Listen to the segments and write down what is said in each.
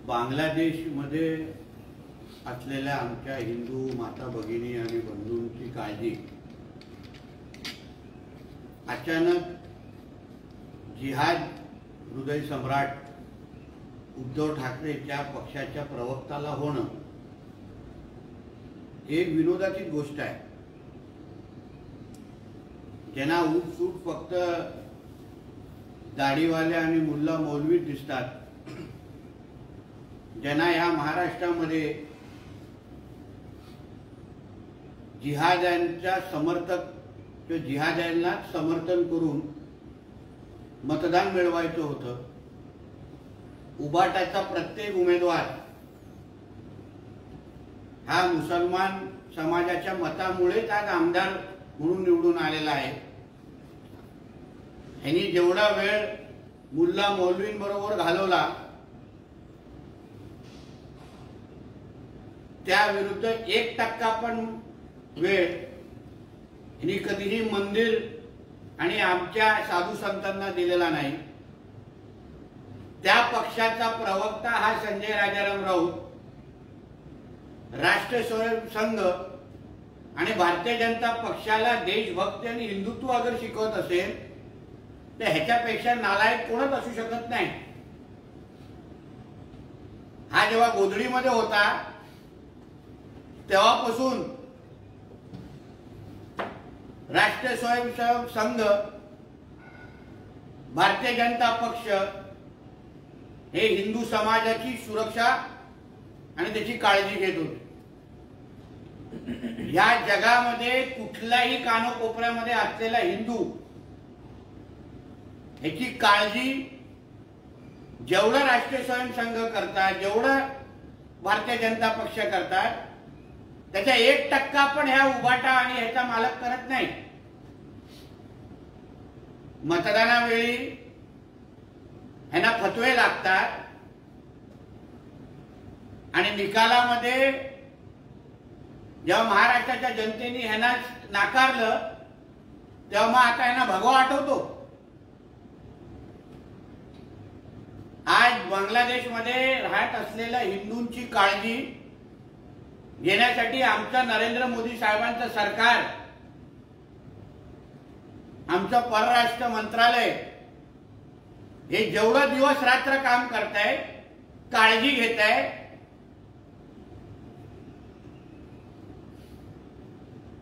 बांगलादेशमध्ये असलेल्या आमच्या हिंदू माता भगिनी आणि बंधूंची काळजी अचानक जिहाद हृदय सम्राट उद्धव ठाकरेच्या पक्षाच्या प्रवक्त्याला होणं एक विनोदाची गोष्ट आहे। ज्यांना उठसूट फक्त दाढीवाले आणि मुल्ला मौलवी दिसतात, ज्यांना या महाराष्ट्रामध्ये जिहाद्यांच्या समर्थक किंवा जिहाद्यांना समर्थन करून मतदान मिळवायचं होतं, उबाटाचा प्रत्येक उमेदवार हा मुसलमान समाजाच्या मतामुळेच आज आमदार म्हणून निवडून आलेला आहे। ह्यांनी जेवढा वेळ मुल्ला मौलवींबरोबर घालवला त्या विरुद्ध 1% पण वेळ ह्यांनी कधीही मंदिर आणि आमच्या साधू संतांना दिलेला नाही। त्या पक्षाचा प्रवक्ता हा संजय राजाराम राऊत राष्ट्र स्वयंसंघ आणि भारतीय जनता पक्षाला देशभक्ती आणि हिंदुत्व अगर शिकवत असेल तर ह्याच्यापेक्षा नालायक कोणच असू शकत नाही। हा जेव्हा गोधडीमध्ये होता तेव्हापासून राष्ट्रीय स्वयंसेवक संघ, भारतीय जनता पक्ष हे हिंदू समाजाची सुरक्षा आणि त्याची काळजी घेत होते। या जगामध्ये कुठल्याही कानकोपऱ्यामध्ये असलेला हिंदू ह्याची काळजी जेवढं राष्ट्रीय स्वयंसंघ करतात, जेवढं भारतीय जनता पक्ष करतात, त्याच्या 1% पण ह्या उबाटा आणि ह्याचा मालक करत नाही। मतदानावेळी ह्यांना फतवे लागतात आणि निकालामध्ये जेव्हा महाराष्ट्राच्या जनतेने ह्यांना नाकारलं तेव्हा मग आता ह्यांना भगवा आठवतो। आज बांगलादेशमध्ये राहत असलेल्या हिंदूंची काळजी घेण्यासाठी आमचं नरेंद्र मोदी साहेबांचं सरकार, आमचं परराष्ट्र मंत्रालय हे जेवढं दिवस रात्र काम करताय, काळजी घेत आहे,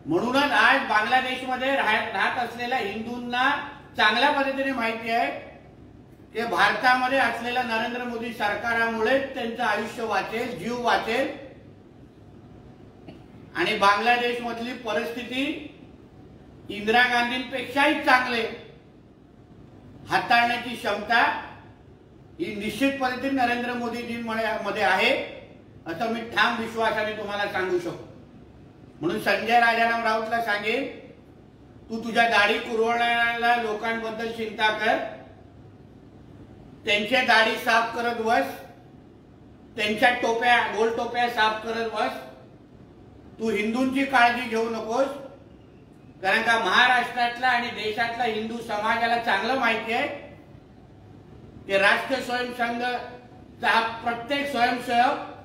म्हणूनच आज बांगलादेशमध्ये राहत असलेल्या हिंदूंना चांगल्या पद्धतीने माहिती आहे की भारतामध्ये असलेल्या नरेंद्र मोदी सरकारामुळे त्यांचं आयुष्य वाचेल, जीव वाचेल आणि बांगलादेश मधली परिस्थिती इंदिरा गांधींपेक्षाही चांगले हाताळण्याची क्षमता ही निश्चित पद्धतीने नरेंद्र मोदीजींमध्ये आहे असं मी ठाम विश्वासाने तुम्हाला सांगू शकतो। म्हणून संजय राजाराम राऊतला सांगेन, तू तुझ्या दाढी कुरवणाऱ्या लोकांबद्दल चिंता कर, त्यांच्या दाढी साफ करत बस, त्यांच्या टोप्या गोल टोप्या साफ करत बस, तू हिंदूंची काळजी घेऊ नकोस। कारण का महाराष्ट्रातला आणि देशातला हिंदू समाजाला चांगलं माहिती आहे की राष्ट्रीय स्वयंसंघचा प्रत्येक स्वयंसेवक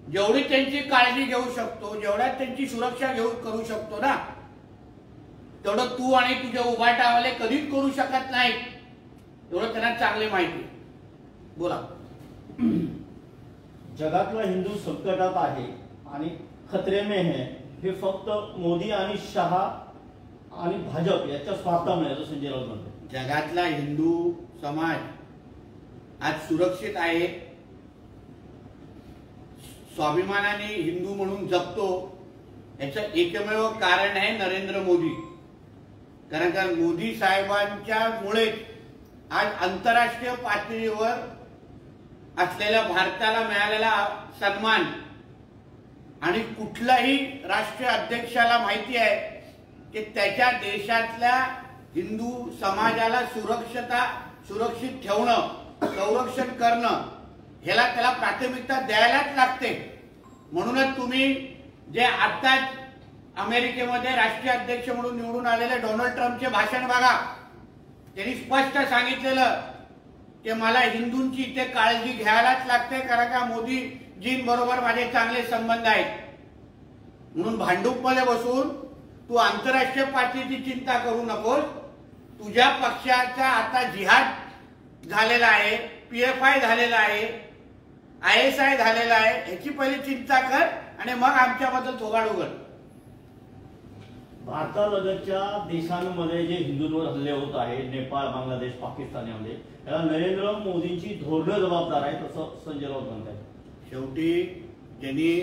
जेवढी त्यांची काळजी घेऊ शकतो, जेवढ्या त्यांची सुरक्षा करू शकतो ना, तेवढं तू आणि तुझे उभाटावाले कधीच करू शकत नाही, एवढं त्यांना चांगले माहिती। बोला। जगातला हिंदू संकटात आहे आणि खतरे में है, हे फक्त मोदी आणि शहा आणि भाजप याच्या स्वार्थामुळे, असं संजय राऊत म्हणतात। जगातला हिंदू समाज आज सुरक्षित आहे, स्वाभिमानाने हिंदू म्हणून जगतो, याचं एकमेव कारण आहे नरेंद्र मोदी। कारण का मोदी साहेबांच्या मुळे आज आंतरराष्ट्रीय पातळीवर असलेल्या भारताला मिळालेला सन्मान आणि कुठल्याही राष्ट्रीय अध्यक्षाला माहिती आहे की त्याच्या देशातल्या हिंदू समाजाला सुरक्षित ठेवणं, संरक्षण करणं ह्याला त्याला प्राथमिकता द्यायलाच लागते। म्हणूनच तुम्ही जे आता अमेरिकेमध्ये राष्ट्रीय अध्यक्ष म्हणून निवडून आलेले डोनाल्ड ट्रम्पचे भाषण बघा, त्यांनी स्पष्ट सांगितलेलं की मला हिंदूंची इथे काळजी घ्यायलाच लागते, कारण का मोदीजींबरोबर माझे चांगले संबंध आहेत. म्हणून भांडूपमध्ये बसून तू आंतरराष्ट्रीय पातळीची चिंता करू नकोस. तुझ्या पक्षाचा आता जिहाद झालेला आहे, PFI झालेला आहे, ISI झालेला आहे, ह्याची पहिली चिंता कर आणि मग आमच्याबद्दल थोबाड उघड. भारतालगतच्या देशांमध्ये जे हिंदूंवर हल्ले होत आहे, नेपाळ, बांगलादेश, पाकिस्तान यामध्ये, त्याला नरेंद्र मोदींची धोरणं जबाबदार आहेत असं संजय राऊत म्हणतात. शेवटी ज्यांनी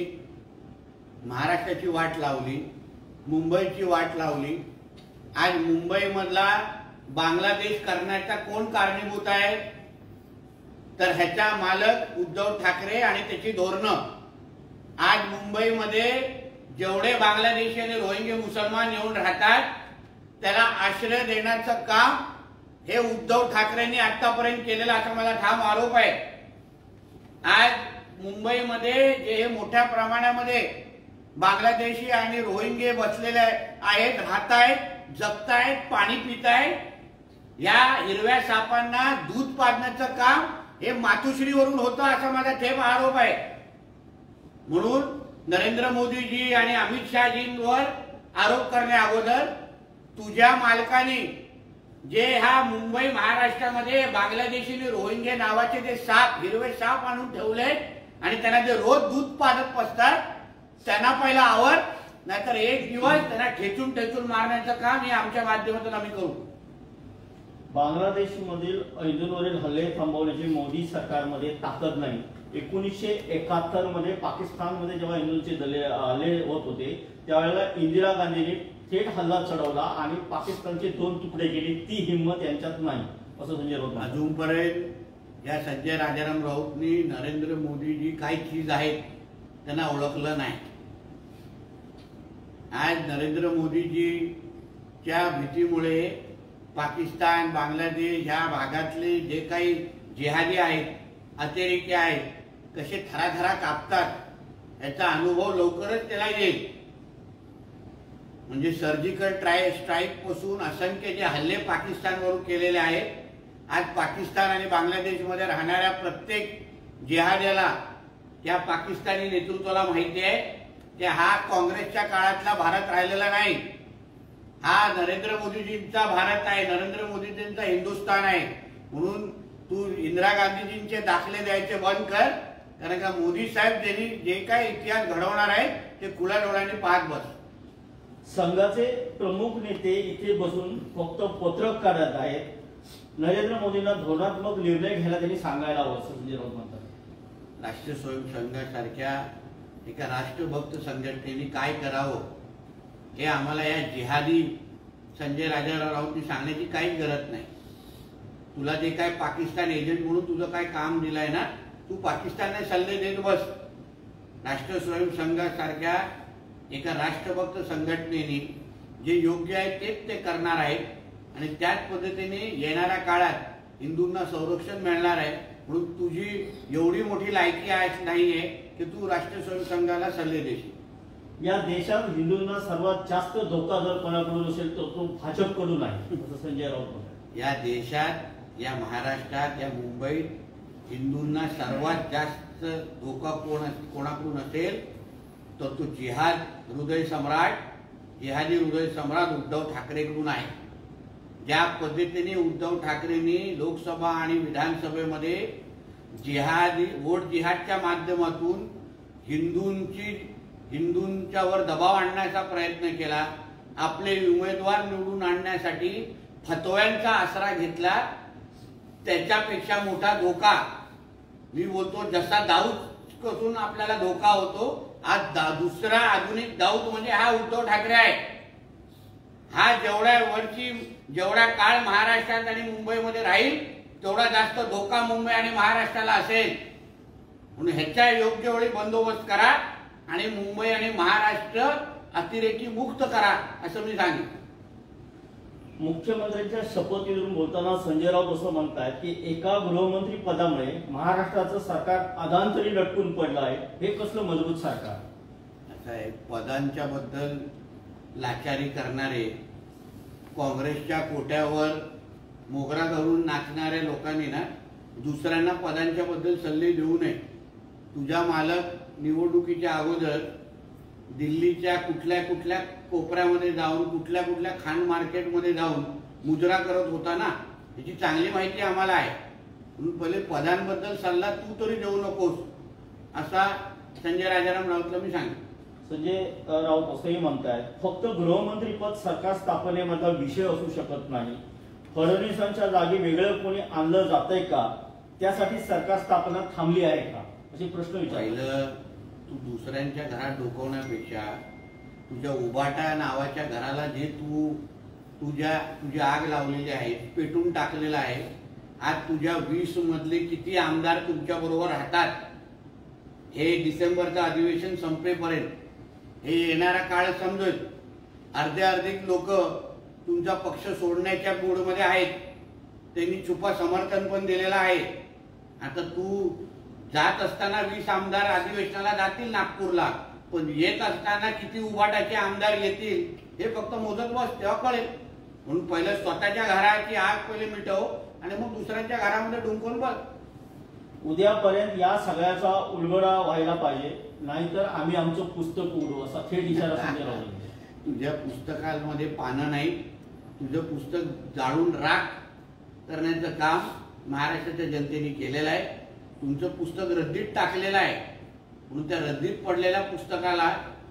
महाराष्ट्राची वाट लावली, मुंबईची वाट लावली, आज मुंबईमधला बांगलादेश करण्याचा कोण कारणीभूत आहे? तर ह्याचा मालक उद्धव ठाकरे आणि त्याची धोरणं. आज मुंबईमध्ये जेवढे बांगलादेशी आणि रोहिंगे मुसलमान येऊन राहतात त्याला आश्रय देण्याचं काम हे उद्धव ठाकरेंनी आतापर्यंत केलेलं असा मला ठाम आरोप आहे. आज मुंबईमध्ये जे हे मोठ्या प्रमाणामध्ये बांगलादेशी आणि रोहिंगे बसलेले आहेत, राहतायत, जगतायत, पाणी पितायत, या हिरव्या सापांना दूध पाजण्याचं काम हे मातोश्रीवरून होतं असा माझा ठेप आरोप आहे. म्हणून नरेंद्र मोदीजी आणि अमित शहाजींवर आरोप करण्या अगोदर तुझ्या मालकाने जे हा मुंबई महाराष्ट्रामध्ये बांगलादेशी आणि रोहिंगे नावाचे जे साप, हिरवे साप आणून ठेवले आणि त्यांना जे रोज दूध पाजत बसतात त्यांना पहिला आवर, नाहीतर एक दिवस त्यांना ठेचून ठेचून मारण्याचं काम हे आमच्या माध्यमातून आम्ही करू. बांगलादेशमधील हिंदूंवरील हल्ले थांबवण्याची मोदी सरकारमध्ये ताकद नाही. 1971 मध्ये पाकिस्तानमध्ये जेव्हा हिंदूंचे हल्ले होत होते त्यावेळेला इंदिरा गांधींनी थेट हल्ला चढवला आणि पाकिस्तानचे 2 तुकडे केले. ती हिंमत यांच्यात नाही असं संजय राऊत. अजूनपर्यंत या संजय राजाराम राऊतनी नरेंद्र मोदीजी काय चीज आहेत त्यांना ओळखलं नाही. आज नरेंद्र मोदीजीच्या भीतीमुळे पाकिस्तान, बांगलादेश ह्या भागातले जे काही जिहादी आहेत, अतिरेकी आहेत, कसे थराथरा कापतात याचा अनुभव लवकरच त्याला येईल. म्हणजे सर्जिकल स्ट्राईक पासून असंख्य जे हल्ले पाकिस्तानवरून केलेले आहेत, आज पाकिस्तान आणि बांगलादेशमध्ये राहणाऱ्या प्रत्येक जिहाद्याला त्या पाकिस्तानी नेतृत्वाला माहिती आहे की हा काँग्रेसच्या काळातला भारत राहिलेला नाही, हा नरेंद्र मोदीजींचा भारत आहे, नरेंद्र मोदीजींचा हिंदुस्थान आहे. म्हणून तू इंदिरा गांधीजींचे दाखले द्यायचे बंद कर, कारण का मोदी साहेब ज्यांनी जे काही इतिहास घडवणार आहे ते खुल्या डोळ्यांनी पाहत बस. संघाचे प्रमुख नेते इथे बसून फक्त पत्रक काढत आहेत. नरेंद्र मोदींना धोरणात्मक निर्णय घ्यायला त्यांनी सांगायला हवं असं संजय राऊत म्हणतात. राष्ट्रीय स्वयंसंघासारख्या एका राष्ट्रभक्त संघटनेने काय करावं हे आम्हाला या जिहादी संजय राजाराम राऊतनी सांगण्याची काहीच गरज नाही. तुला जे काय पाकिस्तान एजंट म्हणून तुझं काय काम दिलंय ना, तू पाकिस्तानला सल्ले देत बस. राष्ट्रीय स्वयंसंघासारख्या एका राष्ट्रभक्त संघटनेने जे योग्य आहे तेच ते करणार आहेत आणि त्याच पद्धतीने येणाऱ्या काळात हिंदूंना संरक्षण मिळणार आहे. म्हणून तुझी एवढी मोठी लायकी नाहीये की तू राष्ट्रीय स्वयंसंघाला सल्ले देशील. या देशात हिंदूंना सर्वात जास्त धोका जर कोणाकडून असेल तर तो भाजपकडून आहे असं संजय राऊत म्हणतात. या देशात, या महाराष्ट्रात, या मुंबईत हिंदूंना सर्वात जास्त धोका कोणाकडून असेल तर तो जिहादी हृदय सम्राट उद्धव ठाकरेकडून आहे. ज्या पद्धतीने उद्धव ठाकरेंनी लोकसभा आणि विधानसभेमध्ये वोट जिहादच्या माध्यमातून हिंदूंच्यावर दबाव आणण्याचा प्रयत्न केला, आपले उमेदवार निवडून आणण्यासाठी फतव्यांचा आसरा घेतला, त्याच्यापेक्षा मोठा धोका मी बोलतो जसा दाऊद पासून आपल्याला धोका होतो, आज दुसरा आधुनिक दाऊद म्हणजे हा उद्धव ठाकरे आहे. हा जेवढा काळ महाराष्ट्रात आणि मुंबईमध्ये राहील तेवढा जास्त धोका मुंबई आणि महाराष्ट्राला असेल. म्हणून ह्याच्या योग्य वेळी बंदोबस्त करा आणि मुंबई आणि महाराष्ट्र अतिरेकी मुक्त करा असं मी सांगेन. मुख्यमंत्र्यांच्या शपथविधीवरून बोलताना संजय राऊत असं म्हणतात की एका गृहमंत्री पदामुळे महाराष्ट्राचं सरकार अधांतरी लटकून पडलं आहे. हे कसलं मजबूत सरकार? असं आहे, पदांच्या बद्दल लाचारी करणारे, काँग्रेसच्या कोट्यावर मोगरा धरून नाचणाऱ्या लोकांनी ना दुसऱ्यांना पदांच्या बद्दल सल्ले देऊ नये. तुझा मालक निवडणुकीच्या अगोदर दिल्लीच्या कुठल्या कुठल्या कोपऱ्यामध्ये जाऊन कुठल्या कुठल्या खाण मार्केटमध्ये जाऊन मुजरा करत होता ना, याची चांगली माहिती आम्हाला आहे. म्हणून पहिले पदांबद्दल सल्ला तू तरी देऊ नकोस असा संजय राजाराम राऊतला मी सांगेन. संजय राऊत असंही म्हणतायत फक्त गृहमंत्री पद सरकार स्थापनेमधला विषय असू शकत नाही. फडणवीसांच्या जागी वेगळं कोणी आणलं जातंय का, त्यासाठी सरकार स्थापना थांबली आहे का, असे प्रश्न विचारले. तू दुसऱ्यांच्या घरात डोकवण्यापेक्षा तुझ्या उबाटा नावाच्या घराला जे तुझी आग लावलेली आहे, पेटून टाकलेलं आहे. आज तुझ्या 20 मधले किती आमदार तुमच्या बरोबर राहतात हे डिसेंबरचं अधिवेशन संपेपर्यंत हे येणारा काळ समजेल. अर्धे लोक तुमचा पक्ष सोडण्याच्या मूडमध्ये आहेत, त्यांनी छुपा समर्थन पण दिलेलं आहे. आता तू जात असताना 20 आमदार अधिवेशनाला जातील नागपूरला, पण येत असताना किती उबाटाचे आमदार येतील हे फक्त मोजत बस, तेव्हा कळेल. म्हणून पहिलं स्वतःच्या घराची आग पहिले मिटव आणि मग दुसऱ्यांच्या घरामध्ये डुंकून बघ. उद्यापर्यंत या सगळ्याचा उलगडा व्हायला पाहिजे, नाहीतर आम्ही आमचं पुस्तक उघडू असा थेट इशारा संजय राऊत. तुझ्या पुस्तकांमध्ये पानं नाही, तुझं पुस्तक जाळून राख करण्याचं काम महाराष्ट्राच्या जनतेने केलेलं आहे. तुमचं पुस्तक रद्दीत टाकलेलं आहे, म्हणून त्या रद्दीत पडलेल्या पुस्तकाला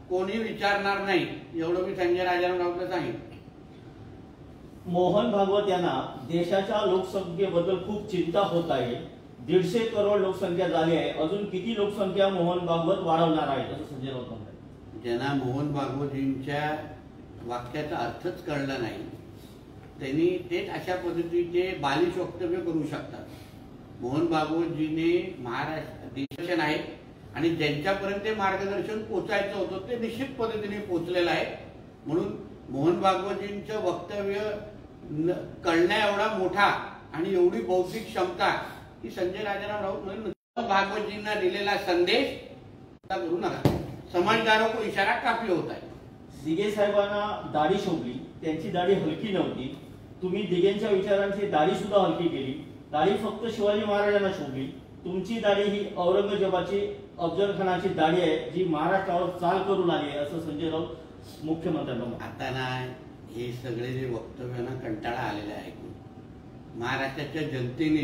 कोणी विचारणार नाही एवढं मी संजय राजाराम राऊतला सांगितलं. मोहन भागवत यांना देशाच्या लोकसंख्येबद्दल खूप चिंता होत आहे. 150 करोड लोकसंख्या झाली आहे, अजून किती लोकसंख्या मोहन भागवत वाढवणार आहेत असं संजय राऊत म्हणतात. ज्यांना मोहन भागवतींच्या वाक्याचा अर्थच कळला नाही त्यांनी तेच अशा पद्धतीचे बालिश वक्तव्य करू शकतात. मोहन भागवतजीने महाराष्ट्र दिग्दर्शन आहे आणि ज्यांच्यापर्यंत ते मार्गदर्शन पोचायचं होतं ते निश्चित पद्धतीने पोचलेलं आहे. म्हणून मोहन भागवतजींचं वक्तव्य कळण्या एवढा मोठा आणि एवढी बौद्धिक क्षमता ही संजय राजाराम राऊत म्हणून भागवतजींना दिलेला संदेश करू नका. समझदारों को इशारा काफी होता है. दिघे साहेबांना दाढी शोभली, त्यांची दाढी हलकी नव्हती. तुम्ही दिघेंच्या विचारांची दाढी सुद्धा हलकी केली. दाढी फक्त शिवाजी महाराजांना शोभली. तुमची दाढी ही औरंगजेबाची अफजल खानाची दाढी आहे जी महाराष्ट्रावर चाल करून आली आहे असं संजय राऊत मुख्यमंत्र्यांना. आता ना हे सगळे जे वक्तव्यांना कंटाळा आलेला आहे. महाराष्ट्राच्या जनतेने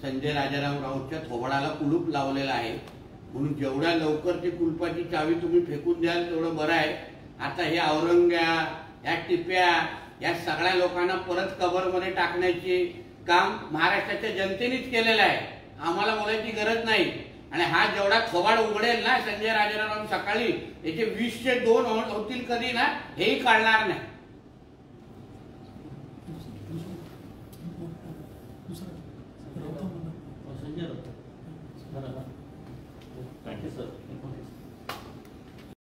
संजय राजाराम राऊतच्या थोबाडाला कुलूप लावलेला आहे, म्हणून जेवढ्या लवकर ती कुलपाची चावी तुम्ही फेकून द्याल तेवढं बरं आहे. आता हे औरंग्या या टिप्या या सगळ्या लोकांना परत कबरमध्ये टाकण्याचे काम महाराष्ट्राच्या जनतेनेच केलेलं आहे. आम्हाला बोलायची गरज नाही. आणि हा जेवढा थोबाड उघडेल ना संजय राजाराम सकाळी याचे 20चे 2 होतील कधी ना हेही कळणार नाही. Sanjay Raut thank you sir.